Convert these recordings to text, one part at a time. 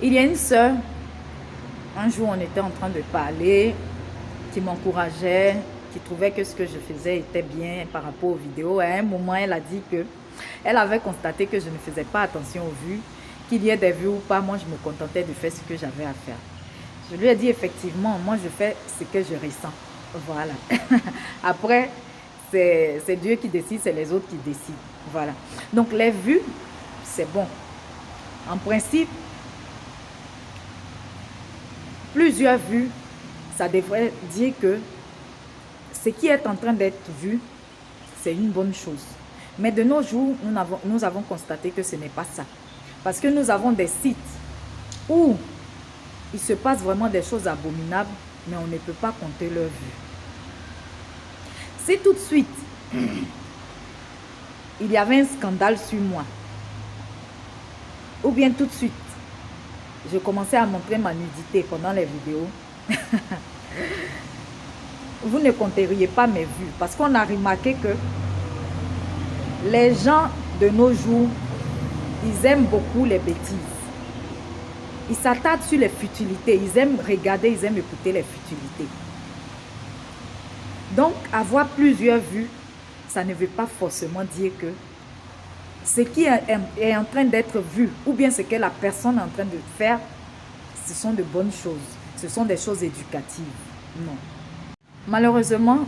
Il y a une sœur, un jour on était en train de parler, qui m'encourageait, qui trouvait que ce que je faisais était bien par rapport aux vidéos. À un moment, elle a dit que elle avait constaté que je ne faisais pas attention aux vues, qu'il y ait des vues ou pas, moi je me contentais de faire ce que j'avais à faire. Je lui ai dit effectivement, moi je fais ce que je ressens. Voilà. Après, c'est Dieu qui décide, c'est les autres qui décident. Voilà. Donc les vues, c'est bon. En principe, plusieurs vues, ça devrait dire que ce qui est en train d'être vu, c'est une bonne chose. Mais de nos jours, nous avons constaté que ce n'est pas ça. Parce que nous avons des sites où il se passe vraiment des choses abominables, mais on ne peut pas compter leurs vues. Si tout de suite, il y avait un scandale sur moi, ou bien tout de suite, je commençais à montrer ma nudité pendant les vidéos, vous ne compteriez pas mes vues. Parce qu'on a remarqué que les gens de nos jours, ils aiment beaucoup les bêtises. Ils s'attardent sur les futilités. Ils aiment regarder, ils aiment écouter les futilités. Donc, avoir plusieurs vues, ça ne veut pas forcément dire que ce qui est en train d'être vu, ou bien ce que la personne est en train de faire, ce sont de bonnes choses. Ce sont des choses éducatives. Non. Malheureusement,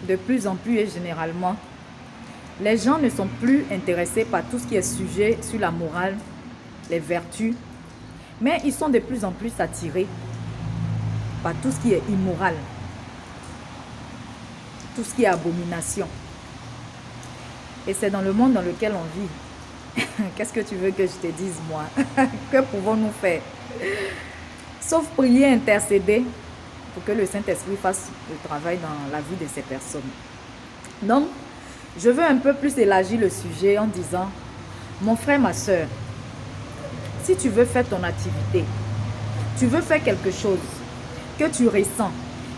de plus en plus et généralement, les gens ne sont plus intéressés par tout ce qui est sujet sur la morale, les vertus, mais ils sont de plus en plus attirés par tout ce qui est immoral, tout ce qui est abomination. Et c'est dans le monde dans lequel on vit. Qu'est-ce que tu veux que je te dise, moi? Que pouvons-nous faire? Sauf prier, intercéder pour que le Saint-Esprit fasse le travail dans la vie de ces personnes. Donc, je veux un peu plus élargir le sujet en disant, mon frère, ma soeur, si tu veux faire ton activité, tu veux faire quelque chose que tu ressens,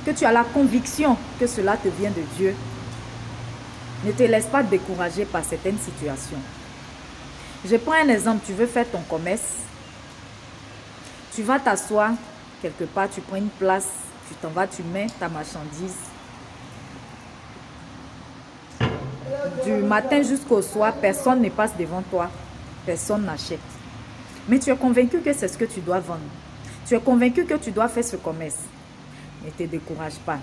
que tu as la conviction que cela te vient de Dieu, ne te laisse pas décourager par certaines situations. Je prends un exemple, tu veux faire ton commerce, tu vas t'asseoir quelque part, tu prends une place, tu t'en vas, tu mets ta marchandise. Du matin jusqu'au soir, personne ne passe devant toi, personne n'achète. Mais tu es convaincu que c'est ce que tu dois vendre. Tu es convaincu que tu dois faire ce commerce. Ne te décourage pas.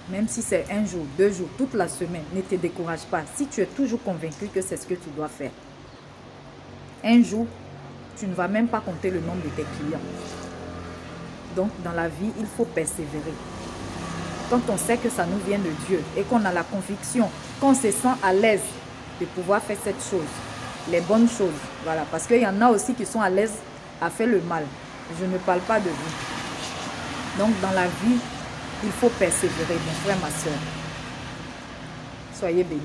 Même si c'est un jour, 2 jours, toute la semaine, ne te décourage pas. Si tu es toujours convaincu que c'est ce que tu dois faire. Un jour, tu ne vas même pas compter le nombre de tes clients. Donc, dans la vie, il faut persévérer. Quand on sait que ça nous vient de Dieu et qu'on a la conviction, qu'on se sent à l'aise de pouvoir faire cette chose, les bonnes choses, voilà, parce qu'il y en a aussi qui sont à l'aise à faire le mal. Je ne parle pas de vous. Donc, dans la vie, il faut persévérer, mon frère, ma soeur. Soyez bénis.